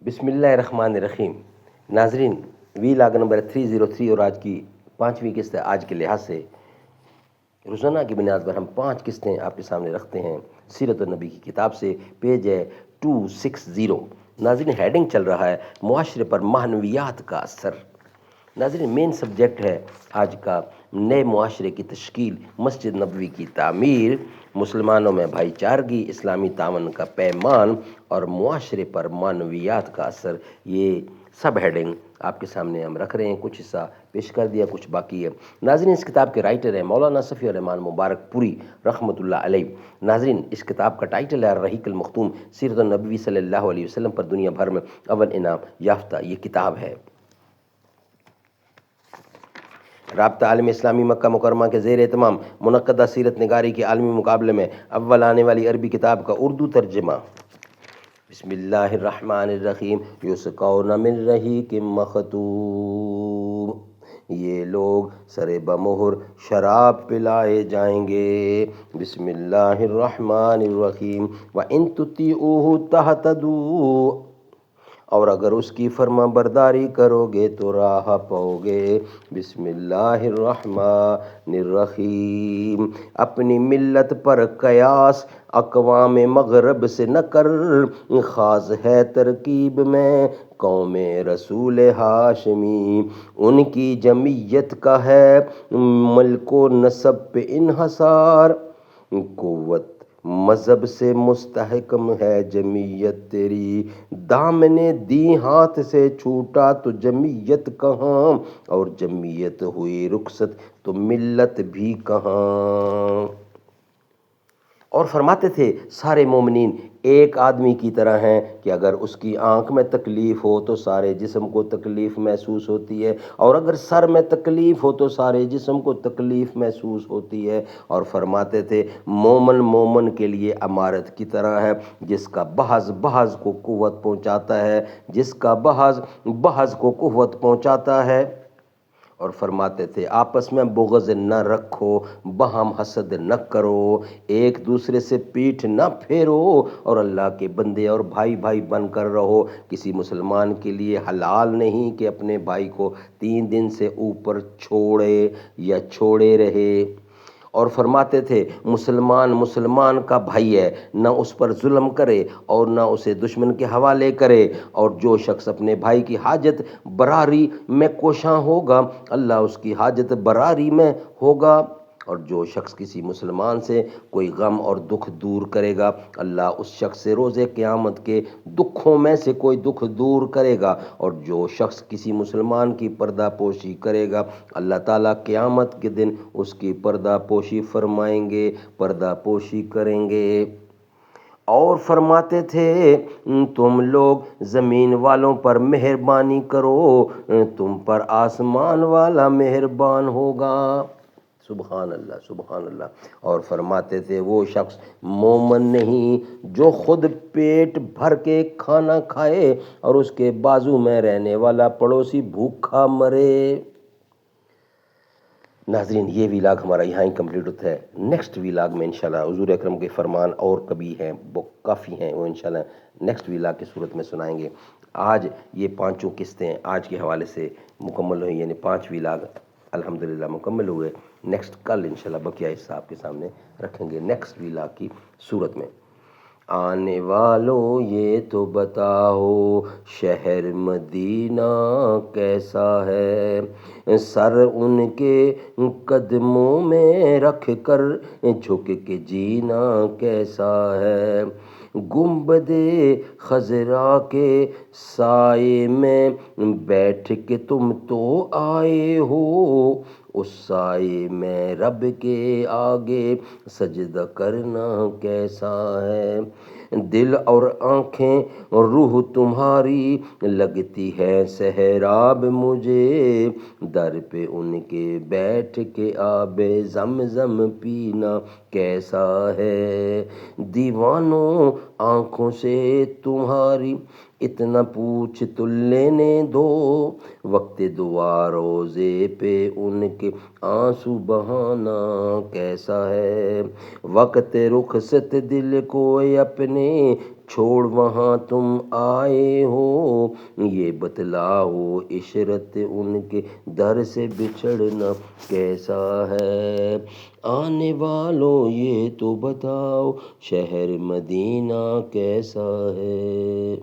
بسم اللہ الرحمن الرحیم۔ ناظرین، وی لاگ نمبر 303 اور آج کی 5ویں قسط ہے۔ آج کے لحاظ سے روزانہ کی بنیاد پر ہم 5 قسطیں آپ کے سامنے رکھتے ہیں سیرت النبی کی کتاب سے۔ پیج ہے 260۔ ناظرین، ہیڈنگ چل رہا ہے معاشرے پر معنویات کا اثر۔ ناظرین، مین سبجیکٹ ہے آج کا نئے معاشرے کی تشکیل، مسجد نبوی کی تعمیر، مسلمانوں میں بھائی چارگی، اسلامی تعاون کا پیمان اور معاشرے پر معنویات کا اثر۔ یہ سب ہیڈنگ آپ کے سامنے ہم رکھ رہے ہیں، کچھ حصہ پیش کر دیا، کچھ باقی ہے۔ ناظرین، اس کتاب کے رائٹر ہیں مولانا صفی الرحمان مبارک پوری رحمۃ اللہ علیہ۔ ناظرین، اس کتاب کا ٹائٹل ہے الرحیق المختوم، سیرت النبی صلی اللہ علیہ وسلم پر دنیا بھر میں اول انعام یافتہ یہ کتاب ہے۔ رابطہ عالم اسلامی مکہ مکرمہ کے زیر اہتمام منعقدہ سیرت نگاری کے عالمی مقابلے میں اول آنے والی عربی کتاب کا اردو ترجمہ۔ بسم اللہ الرحمن الرحیم۔ یسقون من رحیق مختوم، یہ لوگ سر بمہر شراب پلائے جائیں گے۔ بسم اللہ الرحمن الرحیم۔ وَإِن تُطِیعُوهُ تَهْتَدُوا، اور اگر اس کی فرما برداری کرو گے تو راہ پاؤ گے۔ بسم اللہ الرحمن الرحیم۔ اپنی ملت پر قیاس اقوام مغرب سے نہ کر، خاص ہے ترکیب میں قوم رسول ہاشمی۔ ان کی جمعیت کا ہے ملک و نسب پہ انحصار، قوت مذہب سے مستحکم ہے جمعیت تیری۔ دامن دی ہاتھ سے چھوٹا تو جمعیت کہاں، اور جمعیت ہوئی رخصت تو ملت بھی کہاں۔ اور فرماتے تھے سارے مومنین ایک آدمی کی طرح ہیں کہ اگر اس کی آنکھ میں تکلیف ہو تو سارے جسم کو تکلیف محسوس ہوتی ہے، اور اگر سر میں تکلیف ہو تو سارے جسم کو تکلیف محسوس ہوتی ہے۔ اور فرماتے تھے مومن مومن کے لیے عمارت کی طرح ہے، جس کا بحث بحث کو قوت پہنچاتا ہے، جس کا بحث بحث کو قوت پہنچاتا ہے۔ اور فرماتے تھے آپس میں بغض نہ رکھو، باہم حسد نہ کرو، ایک دوسرے سے پیٹھ نہ پھیرو، اور اللہ کے بندے اور بھائی بھائی بن کر رہو۔ کسی مسلمان کے لیے حلال نہیں کہ اپنے بھائی کو 3 دن سے اوپر چھوڑے یا چھوڑے رہے۔ اور فرماتے تھے مسلمان مسلمان کا بھائی ہے، نہ اس پر ظلم کرے اور نہ اسے دشمن کے حوالے کرے، اور جو شخص اپنے بھائی کی حاجت براری میں کوشاں ہوگا اللہ اس کی حاجت براری میں ہوگا، اور جو شخص کسی مسلمان سے کوئی غم اور دکھ دور کرے گا اللہ اس شخص سے روز قیامت کے دکھوں میں سے کوئی دکھ دور کرے گا، اور جو شخص کسی مسلمان کی پردہ پوشی کرے گا اللہ تعالیٰ قیامت کے دن اس کی پردہ پوشی فرمائیں گے، پردہ پوشی کریں گے۔ اور فرماتے تھے تم لوگ زمین والوں پر مہربانی کرو، تم پر آسمان والا مہربان ہوگا۔ سبحان اللہ سبحان اللہ۔ اور فرماتے تھے وہ شخص مومن نہیں جو خود پیٹ بھر کے کھانا کھائے اور اس کے بازو میں رہنے والا پڑوسی بھوکا مرے۔ ناظرین، یہ ویلاگ ہمارا یہاں ہی کمپلیٹ ہوتا ہے۔ نیکسٹ ویلاگ میں انشاءاللہ حضور اکرم کے فرمان اور کبھی ہیں وہ کافی ہیں، وہ انشاءاللہ نیکسٹ ویلاگ کی صورت میں سنائیں گے۔ آج یہ 5 قسطیں آج کے حوالے سے مکمل ہوئی، یعنی 5 ویلاگ الحمدللہ مکمل ہوئے۔ نیکسٹ کل انشاءاللہ بقیہ حصہ آپ کے سامنے رکھیں گے نیکسٹ ویلاگ کی صورت میں۔ آنے والوں یہ تو بتاؤ شہر مدینہ کیسا ہے، سر ان کے قدموں میں رکھ کر جھک کے جینا کیسا ہے، گنبد خضرا کے سائے میں بیٹھ کے تم تو آئے ہو، اس سائے میں رب کے آگے سجدہ کرنا کیسا ہے، دل اور آنکھیں روح تمہاری لگتی ہے سہراب مجھے، در پہ ان کے بیٹھ کے آب زمزم پینا کیسا ہے، دیوانوں آنکھوں سے تمہاری اتنا پوچھ تو لینے دو، وقت دعا روزے پہ ان کے آنسو بہانا کیسا ہے، وقت رخصت دل کو اپنے چھوڑ وہاں تم آئے ہو، یہ بتلاؤ عشرت ان کے در سے بچھڑنا کیسا ہے، آنے والوں یہ تو بتاؤ شہر مدینہ کیسا ہے۔